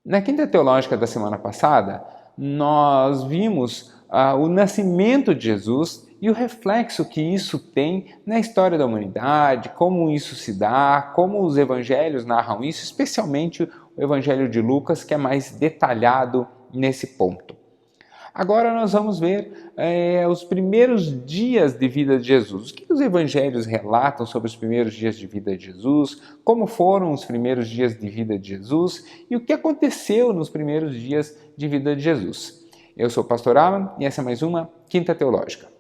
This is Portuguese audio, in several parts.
Na Quinta Teológica da semana passada, nós vimos o nascimento de Jesus e o reflexo que isso tem na história da humanidade, como isso se dá, como os evangelhos narram isso, especialmente o Evangelho de Lucas, que é mais detalhado nesse ponto. Agora nós vamos ver os primeiros dias de vida de Jesus. O que os evangelhos relatam sobre os primeiros dias de vida de Jesus, como foram os primeiros dias de vida de Jesus e o que aconteceu nos primeiros dias de vida de Jesus. Eu sou o Pastor Alan e essa é mais uma Quinta Teológica.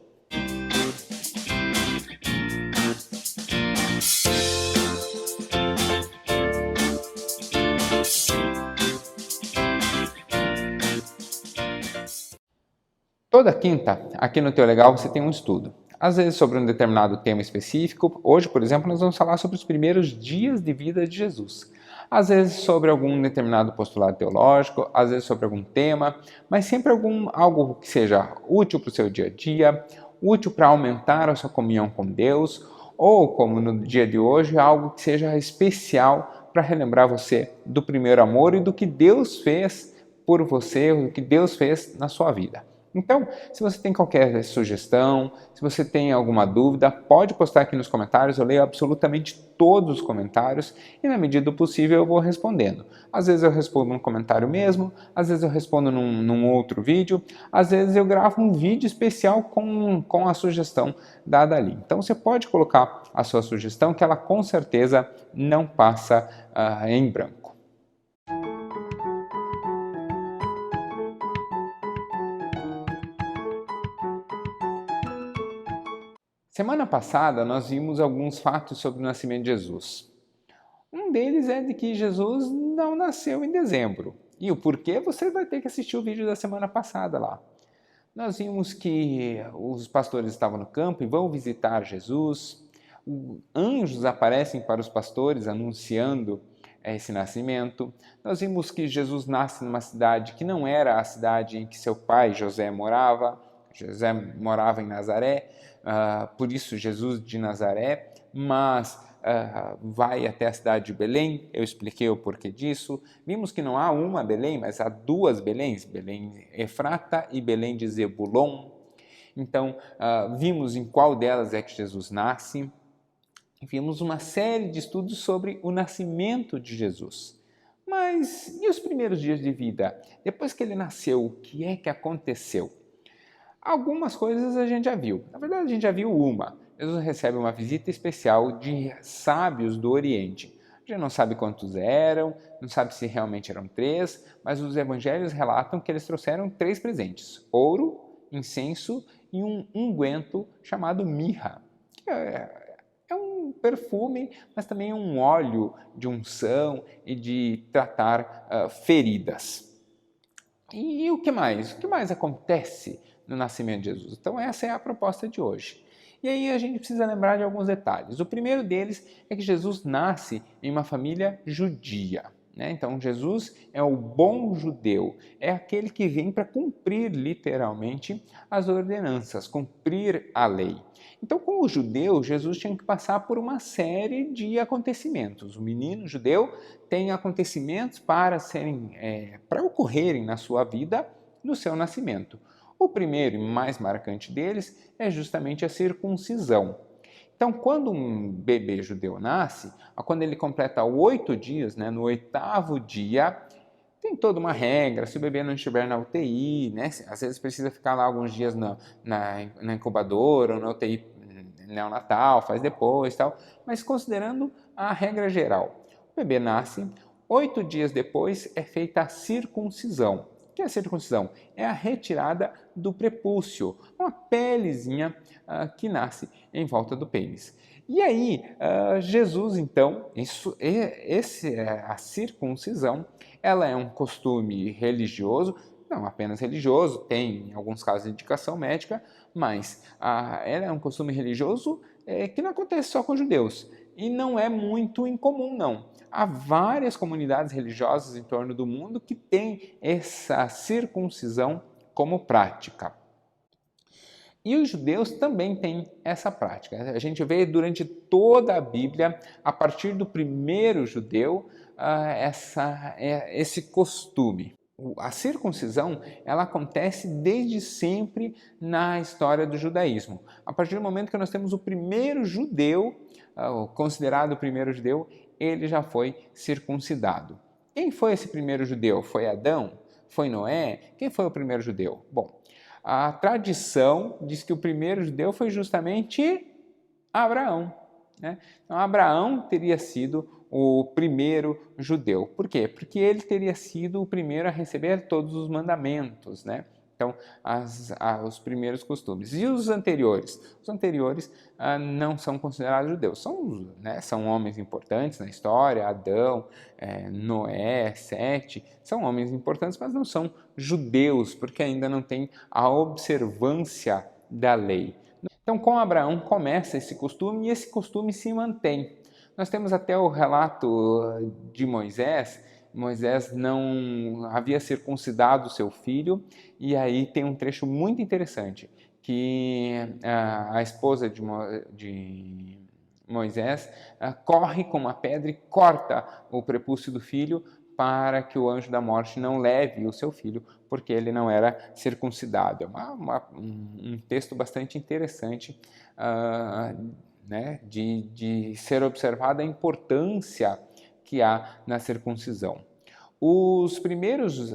Toda quinta, aqui no Teu Legal, você tem um estudo. Às vezes sobre um determinado tema específico. Hoje, por exemplo, nós vamos falar sobre os primeiros dias de vida de Jesus. Às vezes sobre algum determinado postulado teológico, às vezes sobre algum tema, mas sempre algo que seja útil para o seu dia a dia, útil para aumentar a sua comunhão com Deus, ou, como no dia de hoje, algo que seja especial para relembrar você do primeiro amor e do que Deus fez por você, do que Deus fez na sua vida. Então, se você tem qualquer sugestão, se você tem alguma dúvida, pode postar aqui nos comentários, eu leio absolutamente todos os comentários e na medida do possível eu vou respondendo. Às vezes eu respondo num comentário mesmo, às vezes eu respondo num outro vídeo, às vezes eu gravo um vídeo especial com a sugestão dada ali. Então você pode colocar a sua sugestão que ela com certeza não passa em branco. Semana passada nós vimos alguns fatos sobre o nascimento de Jesus. Um deles é de que Jesus não nasceu em dezembro. E o porquê você vai ter que assistir o vídeo da semana passada lá. Nós vimos que os pastores estavam no campo e vão visitar Jesus. Anjos aparecem para os pastores anunciando esse nascimento. Nós vimos que Jesus nasce numa cidade que não era a cidade em que seu pai José morava. José morava em Nazaré, por isso Jesus de Nazaré, mas vai até a cidade de Belém. Eu expliquei o porquê disso. Vimos que não há uma Belém, mas há duas Beléns, Belém Efrata e Belém de Zebulon. Então, vimos em qual delas é que Jesus nasce. Vimos uma série de estudos sobre o nascimento de Jesus. Mas e os primeiros dias de vida? Depois que ele nasceu, o que é que aconteceu? Algumas coisas a gente já viu. Na verdade, a gente já viu uma. Jesus recebe uma visita especial de sábios do Oriente. A gente não sabe quantos eram, não sabe se realmente eram 3, mas os evangelhos relatam que eles trouxeram 3 presentes: ouro, incenso e um unguento chamado mirra, que é um perfume, mas também é um óleo de unção e de tratar feridas. E o que mais? O que mais acontece no nascimento de Jesus? Então essa é a proposta de hoje. E aí a gente precisa lembrar de alguns detalhes. O primeiro deles é que Jesus nasce em uma família judia. Então Jesus é o bom judeu, é aquele que vem para cumprir literalmente as ordenanças, cumprir a lei. Então, como judeu, Jesus tinha que passar por uma série de acontecimentos. O menino judeu tem acontecimentos para ocorrerem na sua vida no seu nascimento. O primeiro e mais marcante deles é justamente a circuncisão. Então, quando um bebê judeu nasce, quando ele completa 8 dias, no 8º dia, tem toda uma regra. Se o bebê não estiver na UTI, às vezes precisa ficar lá alguns dias na incubadora ou na UTI neonatal, faz depois, tal. Mas considerando a regra geral, o bebê nasce, 8 dias depois é feita a circuncisão. O que é a circuncisão? É a retirada do prepúcio, uma pelezinha que nasce em volta do pênis. E aí, Jesus, então, a circuncisão, ela é um costume religioso, não apenas religioso, tem em alguns casos indicação médica, mas ela é um costume religioso que não acontece só com judeus e não é muito incomum, não. Há várias comunidades religiosas em torno do mundo que têm essa circuncisão como prática. E os judeus também têm essa prática. A gente vê durante toda a Bíblia, a partir do primeiro judeu, esse costume. A circuncisão, ela acontece desde sempre na história do judaísmo. A partir do momento que nós temos o primeiro judeu, considerado o primeiro judeu, ele já foi circuncidado. Quem foi esse primeiro judeu? Foi Adão? Foi Noé? Quem foi o primeiro judeu? Bom, a tradição diz que o primeiro judeu foi justamente Abraão, né? Então, Abraão teria sido o primeiro judeu. Por quê? Porque ele teria sido o primeiro a receber todos os mandamentos, né? Então, os primeiros costumes. E os anteriores? Os anteriores não são considerados judeus. São homens importantes na história, Adão, Noé, Sete, são homens importantes, mas não são judeus, porque ainda não tem a observância da lei. Então, com Abraão começa esse costume e esse costume se mantém. Nós temos até o relato de Moisés. Moisés não havia circuncidado seu filho, e aí tem um trecho muito interessante, que a esposa de Moisés corre com uma pedra e corta o prepúcio do filho para que o anjo da morte não leve o seu filho, porque ele não era circuncidado. É um texto bastante interessante, né, de ser observada a importância que há na circuncisão. Os primeiros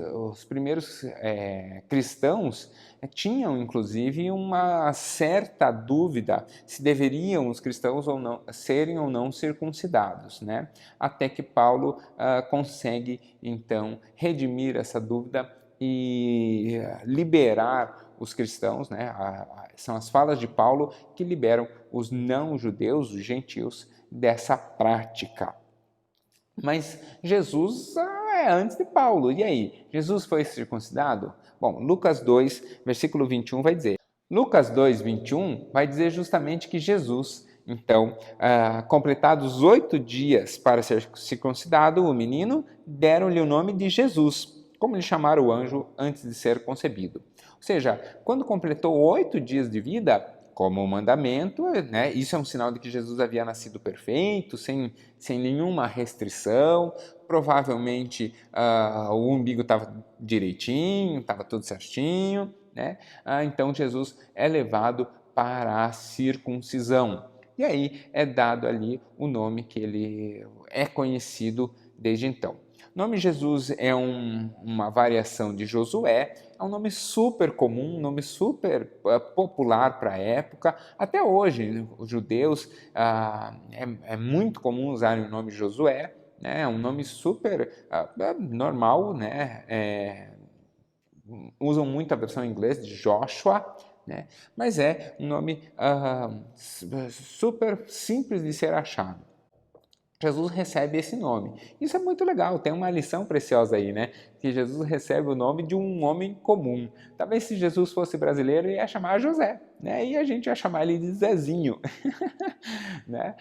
cristãos tinham, inclusive, uma certa dúvida se deveriam os cristãos serem ou não circuncidados, né? Até que Paulo consegue, então, redimir essa dúvida e liberar os cristãos, né? São as falas de Paulo que liberam os não-judeus, os gentios, dessa prática. Mas Jesus é antes de Paulo. E aí? Jesus foi circuncidado? Bom, Lucas 2, versículo 21 vai dizer. Lucas 2, 21 vai dizer justamente que Jesus, então, completados 8 dias para ser circuncidado, o menino, deram-lhe o nome de Jesus, como lhe chamaram o anjo antes de ser concebido. Ou seja, quando completou 8 dias de vida, como o mandamento, né? Isso é um sinal de que Jesus havia nascido perfeito, sem nenhuma restrição. Provavelmente o umbigo estava direitinho, estava tudo certinho, né? Então Jesus é levado para a circuncisão. E aí é dado ali o nome que ele é conhecido desde então. O nome Jesus é uma variação de Josué, é um nome super comum, um nome super popular para a época. Até hoje, os judeus, é muito comum usarem o nome Josué, né? É um nome super normal, né? Usam muito a versão em inglês de Joshua, né? Mas é um nome super simples de ser achado. Jesus recebe esse nome. Isso é muito legal, tem uma lição preciosa aí, né? Que Jesus recebe o nome de um homem comum. Talvez se Jesus fosse brasileiro, ele ia chamar José, né? E a gente ia chamar ele de Zezinho, né?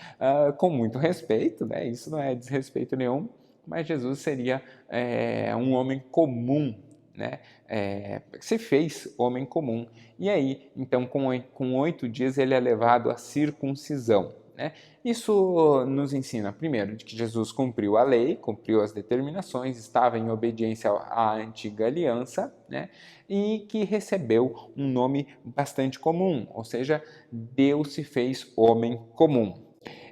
Com muito respeito, né? Isso não é desrespeito nenhum, mas Jesus seria um homem comum, né? Se fez homem comum. E aí, então, com 8 dias, ele é levado à circuncisão. Né? Isso nos ensina, primeiro, de que Jesus cumpriu a lei, cumpriu as determinações, estava em obediência à antiga aliança, né? E que recebeu um nome bastante comum, ou seja, Deus se fez homem comum.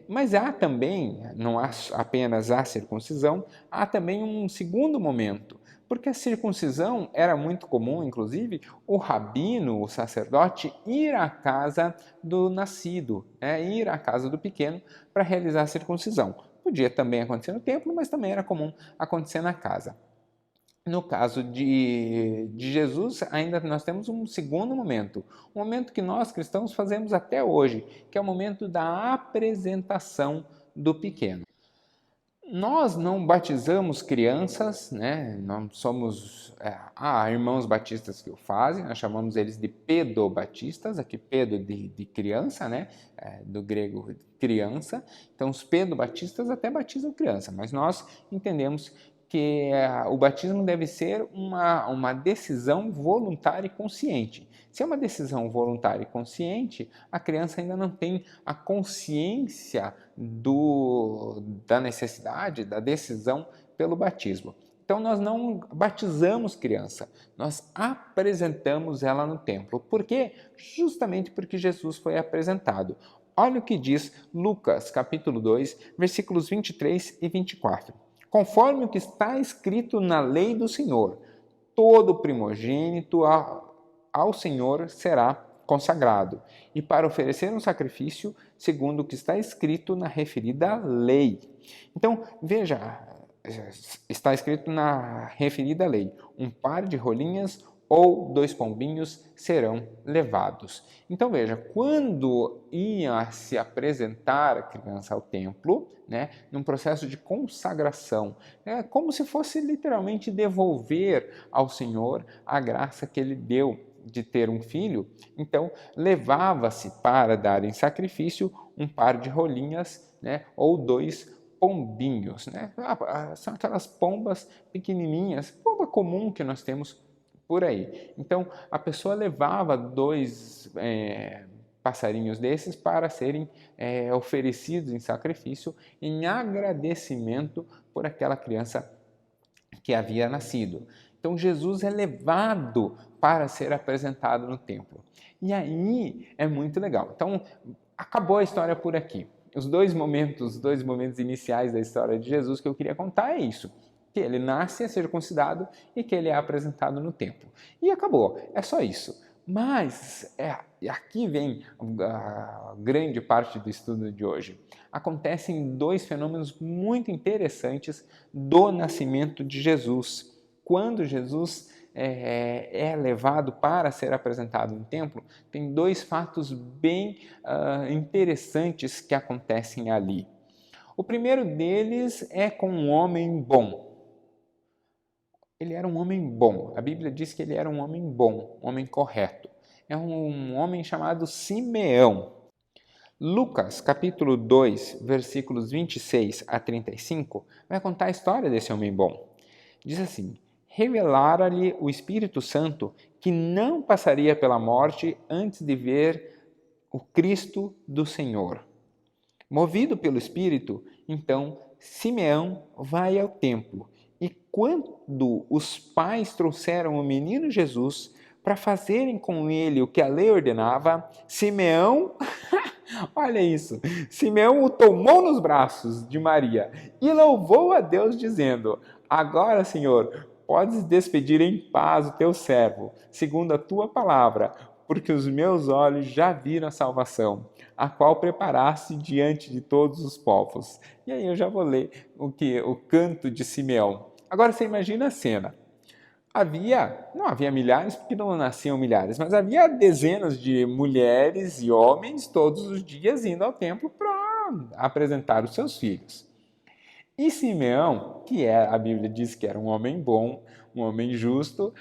Mas há também, não há apenas a circuncisão, há também um segundo momento, porque a circuncisão era muito comum, inclusive, o rabino, o sacerdote, ir à casa do nascido, ir à casa do pequeno para realizar a circuncisão. Podia também acontecer no templo, mas também era comum acontecer na casa. No caso de Jesus, ainda nós temos um segundo momento, um momento que nós cristãos fazemos até hoje, que é o momento da apresentação do pequeno. Nós não batizamos crianças, né? Não somos irmãos batistas que o fazem, nós chamamos eles de pedobatistas, aqui pedo de criança, né? Do grego criança. Então os pedobatistas até batizam criança, mas nós entendemos que o batismo deve ser uma decisão voluntária e consciente. Se é uma decisão voluntária e consciente, a criança ainda não tem a consciência da necessidade, da decisão pelo batismo. Então, nós não batizamos criança, nós apresentamos ela no templo. Por quê? Justamente porque Jesus foi apresentado. Olha o que diz Lucas, capítulo 2, versículos 23 e 24. Conforme o que está escrito na lei do Senhor, todo primogênito ao Senhor será consagrado, e para oferecer um sacrifício segundo o que está escrito na referida lei. Então, veja, está escrito na referida lei, um par de rolinhas ou 2 pombinhos serão levados. Então veja, quando ia se apresentar a criança ao templo, num processo de consagração, é como se fosse literalmente devolver ao Senhor a graça que Ele deu de ter um filho. Então levava-se para dar em sacrifício um par de rolinhas, ou 2 pombinhos, são aquelas pombas pequenininhas, pomba comum que nós temos por aí. Então, a pessoa levava 2 passarinhos desses para serem oferecidos em sacrifício em agradecimento por aquela criança que havia nascido. Então, Jesus é levado para ser apresentado no templo. E aí é muito legal. Então, acabou a história por aqui. Os dois momentos iniciais da história de Jesus que eu queria contar é isso. Que ele nasce, é circuncidado e que ele é apresentado no templo. E acabou, é só isso. Mas, aqui vem a grande parte do estudo de hoje. Acontecem 2 fenômenos muito interessantes do nascimento de Jesus. Quando Jesus é levado para ser apresentado no templo, tem 2 fatos bem interessantes que acontecem ali. O primeiro deles é com um homem bom. Ele era um homem bom. A Bíblia diz que ele era um homem bom, um homem correto. É um homem chamado Simeão. Lucas, capítulo 2, versículos 26 a 35, vai contar a história desse homem bom. Diz assim: revelara-lhe o Espírito Santo que não passaria pela morte antes de ver o Cristo do Senhor. Movido pelo Espírito, então, Simeão vai ao templo. E quando os pais trouxeram o menino Jesus para fazerem com ele o que a lei ordenava, Simeão, olha isso, Simeão o tomou nos braços de Maria e louvou a Deus dizendo: agora, Senhor, podes despedir em paz o teu servo, segundo a tua palavra, porque os meus olhos já viram a salvação, a qual preparaste diante de todos os povos. E aí eu já vou ler o canto de Simeão. Agora você imagina a cena. Não havia milhares, porque não nasciam milhares, mas havia dezenas de mulheres e homens todos os dias indo ao templo para apresentar os seus filhos. E Simeão, a Bíblia diz que era um homem bom, um homem justo,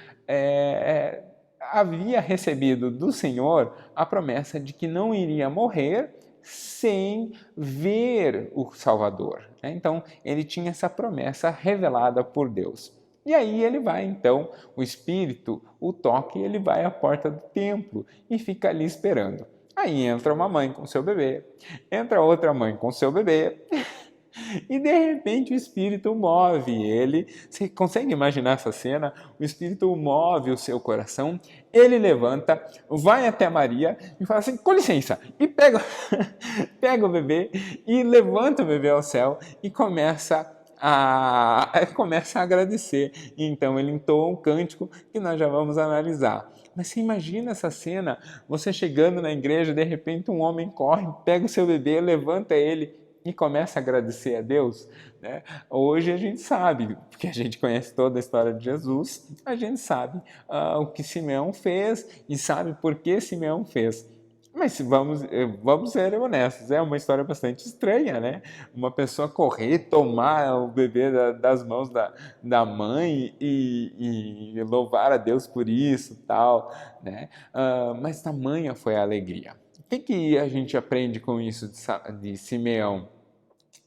havia recebido do Senhor a promessa de que não iria morrer sem ver o Salvador. Então, ele tinha essa promessa revelada por Deus. E aí ele vai, então, o Espírito o toca e ele vai à porta do templo e fica ali esperando. Aí entra uma mãe com seu bebê, entra outra mãe com seu bebê, e de repente o Espírito move ele. Você consegue imaginar essa cena? O Espírito move o seu coração, ele levanta, vai até Maria e fala assim: com licença, e pega, pega o bebê e levanta o bebê ao céu e começa a agradecer. E então ele entoa um cântico que nós já vamos analisar. Mas você imagina essa cena, você chegando na igreja, de repente um homem corre, pega o seu bebê, levanta ele e começa a agradecer a Deus, Hoje a gente sabe, porque a gente conhece toda a história de Jesus, a gente sabe o que Simeão fez e sabe por que Simeão fez. Mas vamos ser honestos, é uma história bastante estranha, Uma pessoa correr, tomar o bebê das mãos da mãe e louvar a Deus por isso, tal, mas tamanha foi a alegria. O que a gente aprende com isso de Simeão?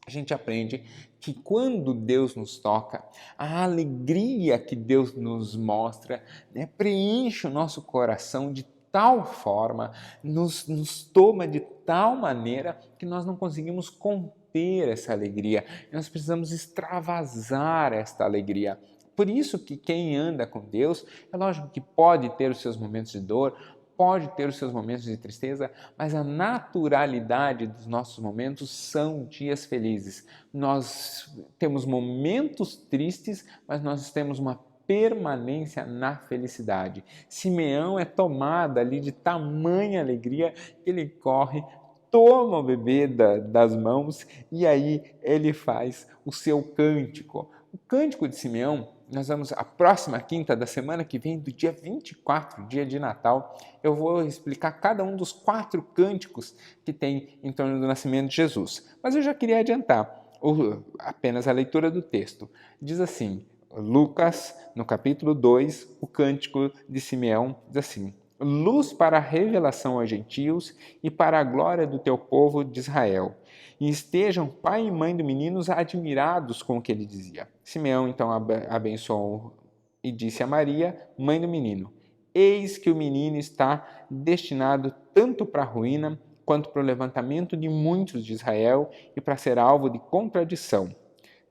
A gente aprende que quando Deus nos toca, a alegria que Deus nos mostra, né, preenche o nosso coração de tal forma, nos toma de tal maneira que nós não conseguimos conter essa alegria. Nós precisamos extravasar esta alegria. Por isso que quem anda com Deus, é lógico que pode ter os seus momentos de dor, pode ter os seus momentos de tristeza, mas a naturalidade dos nossos momentos são dias felizes. Nós temos momentos tristes, mas nós temos uma permanência na felicidade. Simeão é tomado ali de tamanha alegria que ele corre, toma o bebê das mãos e aí ele faz o seu cântico. O cântico de Simeão, nós vamos, a próxima quinta da semana que vem, do dia 24, dia de Natal, eu vou explicar cada um dos 4 cânticos que tem em torno do nascimento de Jesus. Mas eu já queria adiantar apenas a leitura do texto. Diz assim, Lucas, no capítulo 2, o cântico de Simeão, diz assim: luz para a revelação aos gentios e para a glória do teu povo de Israel. E estejam pai e mãe do menino admirados com o que ele dizia. Simeão então abençoou e disse a Maria, mãe do menino: eis que o menino está destinado tanto para a ruína quanto para o levantamento de muitos de Israel e para ser alvo de contradição.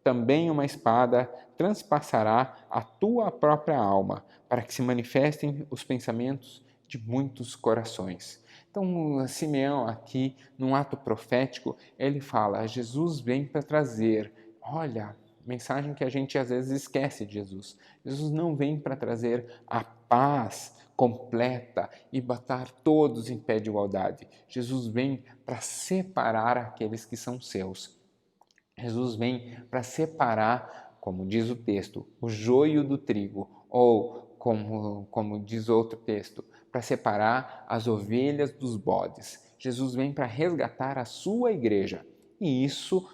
Também uma espada transpassará a tua própria alma, para que se manifestem os pensamentos de muitos corações. Então, Simeão aqui, num ato profético, ele fala, Jesus vem para trazer, olha, mensagem que a gente às vezes esquece de Jesus. Jesus não vem para trazer a paz completa e botar todos em pé de igualdade. Jesus vem para separar aqueles que são seus. Jesus vem para separar, como diz o texto, o joio do trigo, ou como diz outro texto, para separar as ovelhas dos bodes. Jesus vem para resgatar a sua igreja. E isso,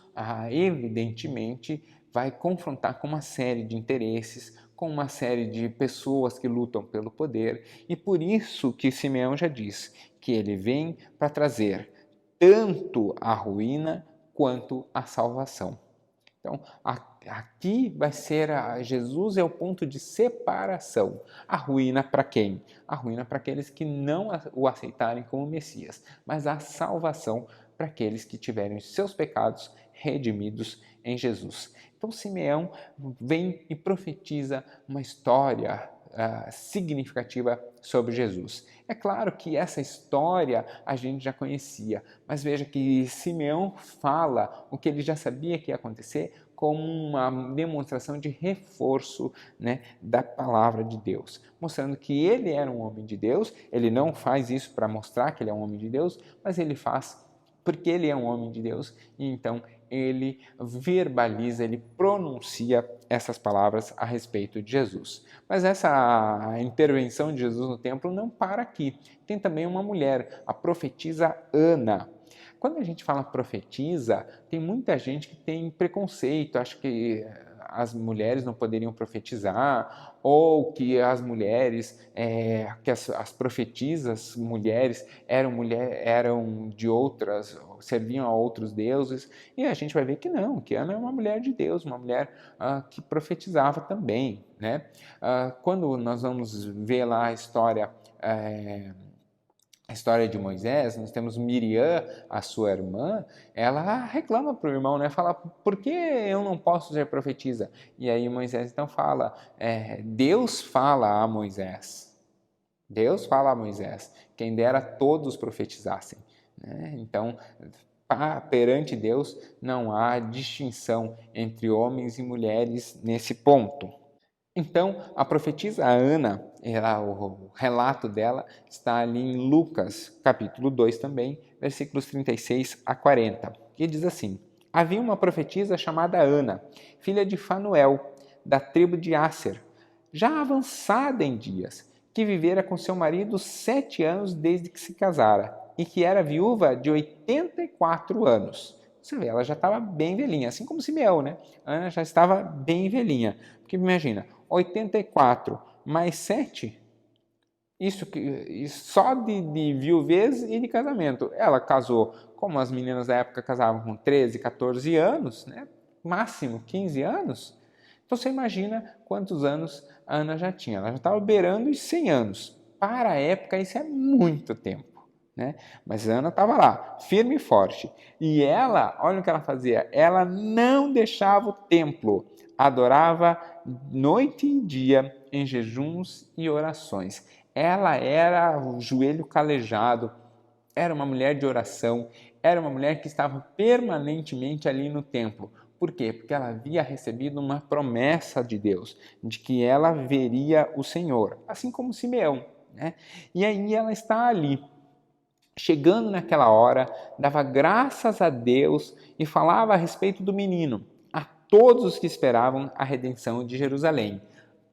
evidentemente, vai confrontar com uma série de interesses, com uma série de pessoas que lutam pelo poder. E por isso que Simeão já diz que ele vem para trazer tanto a ruína quanto a salvação. Então, aqui vai ser Jesus é o ponto de separação. A ruína para quem? A ruína para aqueles que não o aceitarem como Messias, mas a salvação para aqueles que tiverem seus pecados redimidos em Jesus. Então, Simeão vem e profetiza uma história significativa sobre Jesus. É claro que essa história a gente já conhecia, mas veja que Simeão fala o que ele já sabia que ia acontecer como uma demonstração de reforço, né, da palavra de Deus, mostrando que ele era um homem de Deus. Ele não faz isso para mostrar que ele é um homem de Deus, mas ele faz porque ele é um homem de Deus e então ele verbaliza, ele pronuncia essas palavras a respeito de Jesus. Mas essa intervenção de Jesus no templo não para aqui. Tem também uma mulher, a profetisa Ana. Quando a gente fala profetiza, tem muita gente que tem preconceito, acha que as mulheres não poderiam profetizar, ou que as mulheres, que as profetisas mulheres eram de outras, serviam a outros deuses, e a gente vai ver que não, que Ana é uma mulher de Deus, uma mulher que profetizava também, né? Quando nós vamos ver lá a história de Moisés, nós temos Miriam, a sua irmã, ela reclama para o irmão, né? Fala, por que eu não posso ser profetisa? E aí Moisés então fala, Deus fala a Moisés. Deus fala a Moisés, quem dera todos profetizassem. Né? Então, perante Deus não há distinção entre homens e mulheres nesse ponto. Então, a profetisa Ana, o relato dela está ali em Lucas, capítulo 2 também, versículos 36 a 40, que diz assim: havia uma profetisa chamada Ana, filha de Fanuel, da tribo de Asser, já avançada em dias, que vivera com seu marido 7 anos desde que se casara, e que era viúva de 84 anos. Você vê, ela já estava bem velhinha, assim como Simeão, né? Ana já estava bem velhinha. Porque imagina, 84 mais 7, isso só de viuvez e de casamento. Ela casou, como as meninas da época casavam com 13, 14 anos, né? máximo 15 anos. Então você imagina quantos anos a Ana já tinha. Ela já estava beirando os 100 anos. Para a época, isso é muito tempo, né? Mas a Ana estava lá, firme e forte. E ela, olha o que ela fazia, ela não deixava o templo, adorava noite e dia em jejuns e orações. Ela era o joelho calejado, era uma mulher de oração, era uma mulher que estava permanentemente ali no templo. Por quê? Porque ela havia recebido uma promessa de Deus, de que ela veria o Senhor, assim como Simeão, né? E aí ela está ali, chegando naquela hora, dava graças a Deus e falava a respeito do menino a todos os que esperavam a redenção de Jerusalém.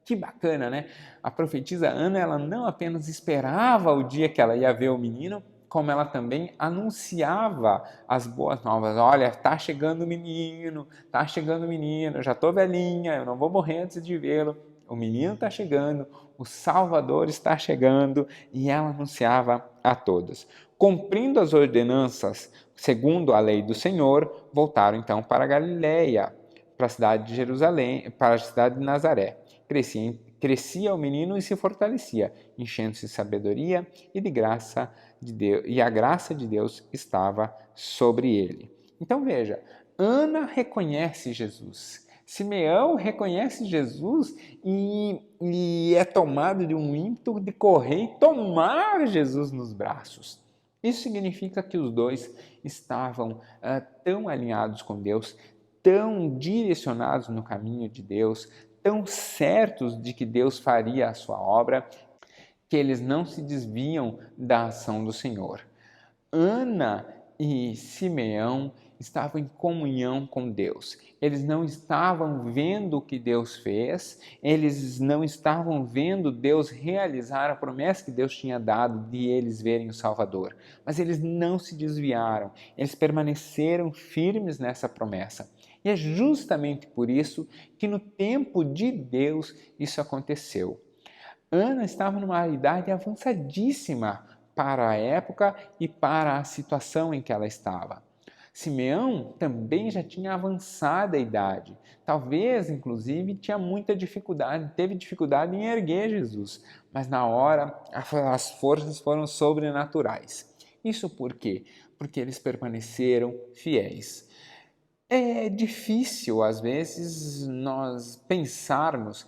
Que bacana, né? A profetisa Ana, ela não apenas esperava o dia que ela ia ver o menino, como ela também anunciava as boas novas. Olha, está chegando o menino, está chegando o menino, eu já estou velhinha, eu não vou morrer antes de vê-lo. O menino está chegando, o Salvador está chegando, e ela anunciava a todos. Cumprindo as ordenanças segundo a lei do Senhor, voltaram então para a Galileia, para a cidade de Jerusalém, para a cidade de Nazaré. Crescia o menino e se fortalecia, enchendo-se de sabedoria e de graça de Deus, e a graça de Deus estava sobre ele. Então veja, Ana reconhece Jesus, Simeão reconhece Jesus e é tomado de um ímpeto de correr e tomar Jesus nos braços. Isso significa que os dois estavam tão alinhados com Deus, tão direcionados no caminho de Deus, tão certos de que Deus faria a sua obra, que eles não se desviam da ação do Senhor. Ana e Simeão estavam em comunhão com Deus. Eles não estavam vendo o que Deus fez, eles não estavam vendo Deus realizar a promessa que Deus tinha dado de eles verem o Salvador. Mas eles não se desviaram, eles permaneceram firmes nessa promessa. E é justamente por isso que no tempo de Deus isso aconteceu. Ana estava numa idade avançadíssima para a época e para a situação em que ela estava. Simeão também já tinha avançada idade, talvez inclusive tinha muita dificuldade, teve dificuldade em erguer Jesus, mas na hora as forças foram sobrenaturais. Isso por quê? Porque eles permaneceram fiéis. É difícil, às vezes, nós pensarmos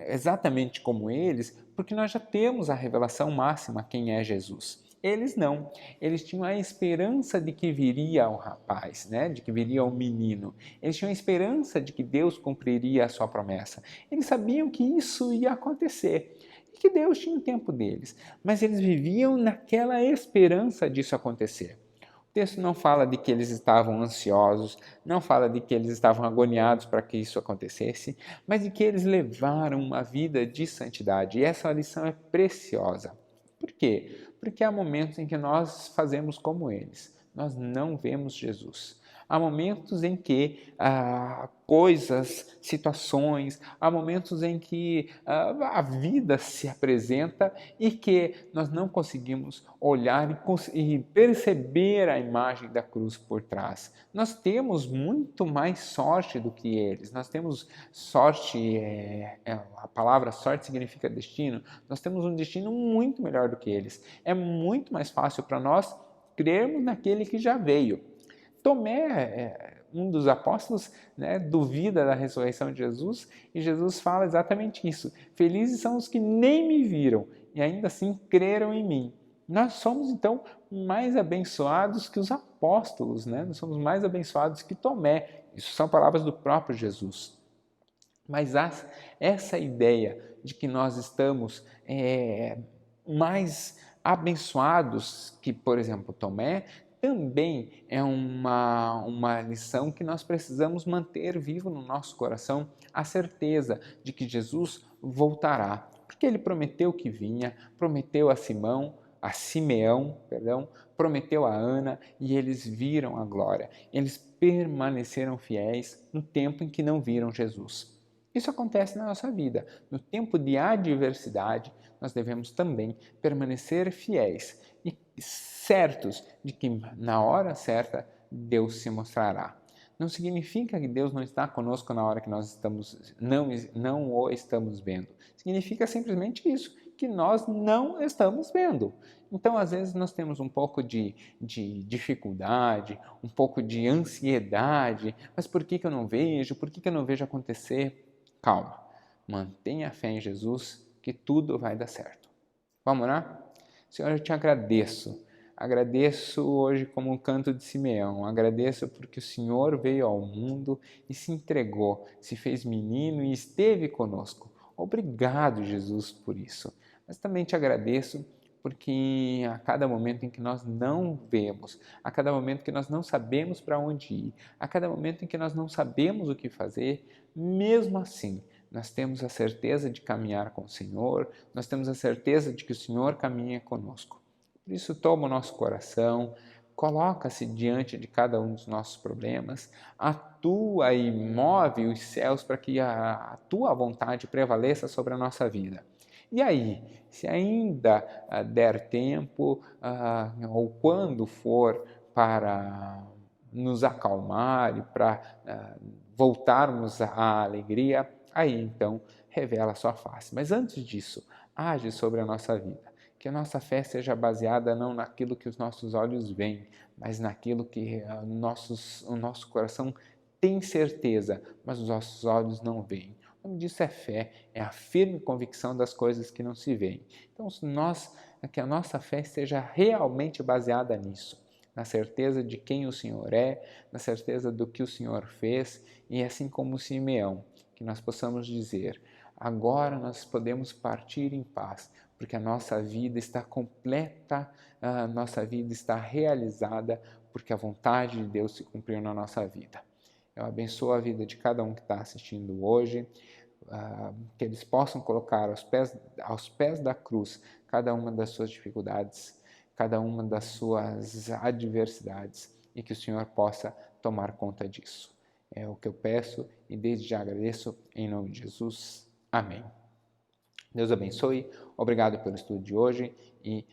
exatamente como eles, porque nós já temos a revelação máxima quem é Jesus. Eles não. Eles tinham a esperança de que viria o rapaz, né? De que viria o menino. Eles tinham a esperança de que Deus cumpriria a sua promessa. Eles sabiam que isso ia acontecer e que Deus tinha o tempo deles. Mas eles viviam naquela esperança disso acontecer. O texto não fala de que eles estavam ansiosos, não fala de que eles estavam agoniados para que isso acontecesse, mas de que eles levaram uma vida de santidade. E essa lição é preciosa. Por quê? Porque há momentos em que nós fazemos como eles. Nós não vemos Jesus. Há momentos em que coisas, situações, há momentos em que a vida se apresenta e que nós não conseguimos olhar e perceber a imagem da cruz por trás. Nós temos muito mais sorte do que eles. Nós temos sorte, a palavra sorte significa destino. Nós temos um destino muito melhor do que eles. É muito mais fácil para nós crermos naquele que já veio. Tomé, um dos apóstolos, né, duvida da ressurreição de Jesus e Jesus fala exatamente isso. Felizes são os que nem me viram e ainda assim creram em mim. Nós somos, então, mais abençoados que os apóstolos, né? Nós somos mais abençoados que Tomé. Isso são palavras do próprio Jesus. Mas essa ideia de que nós estamos mais abençoados que, por exemplo, Tomé, também é uma lição que nós precisamos manter vivo no nosso coração, a certeza de que Jesus voltará, porque ele prometeu que vinha, prometeu a Simeão, prometeu a Ana e eles viram a glória. Eles permaneceram fiéis no tempo em que não viram Jesus. Isso acontece na nossa vida. No tempo de adversidade, nós devemos também permanecer fiéis e certos de que na hora certa Deus se mostrará. não significa que Deus não está conosco na hora que nós não o estamos vendo. Significa simplesmente isso, que nós não estamos vendo. Então, às vezes, nós temos um pouco de dificuldade, um pouco de ansiedade. Mas por que eu não vejo? Por que eu não vejo acontecer? Calma, mantenha a fé em Jesus, que tudo vai dar certo. Vamos lá? Senhor, eu te agradeço. Agradeço hoje como um canto de Simeão. Agradeço porque o Senhor veio ao mundo e se entregou, se fez menino e esteve conosco. Obrigado, Jesus, por isso. Mas também te agradeço porque a cada momento em que nós não vemos, a cada momento que nós não sabemos para onde ir, a cada momento em que nós não sabemos o que fazer, mesmo assim, nós temos a certeza de caminhar com o Senhor, nós temos a certeza de que o Senhor caminha conosco. Por isso, toma o nosso coração, coloca-se diante de cada um dos nossos problemas, atua e move os céus para que a tua vontade prevaleça sobre a nossa vida. E aí, se ainda der tempo, ou quando for para nos acalmar e para voltarmos à alegria, aí então revela a sua face. Mas antes disso, age sobre a nossa vida. Que a nossa fé seja baseada não naquilo que os nossos olhos veem, mas naquilo que o nosso coração tem certeza, mas os nossos olhos não veem. O nome disso é fé, é a firme convicção das coisas que não se veem. Então, que a nossa fé seja realmente baseada nisso, na certeza de quem o Senhor é, na certeza do que o Senhor fez, e assim como Simeão, que nós possamos dizer: agora nós podemos partir em paz, porque a nossa vida está completa, a nossa vida está realizada, porque a vontade de Deus se cumpriu na nossa vida. Eu abençoo a vida de cada um que está assistindo hoje, que eles possam colocar aos pés da cruz cada uma das suas dificuldades, cada uma das suas adversidades, e que o Senhor possa tomar conta disso. É o que eu peço e desde já agradeço em nome de Jesus. Amém. Deus abençoe, obrigado pelo estudo de hoje e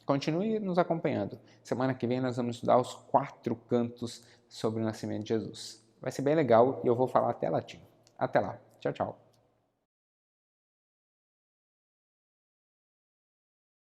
continue nos acompanhando. Semana que vem nós vamos estudar os 4 cantos sobre o nascimento de Jesus. Vai ser bem legal e eu vou falar até latim. Até lá, tchau, tchau.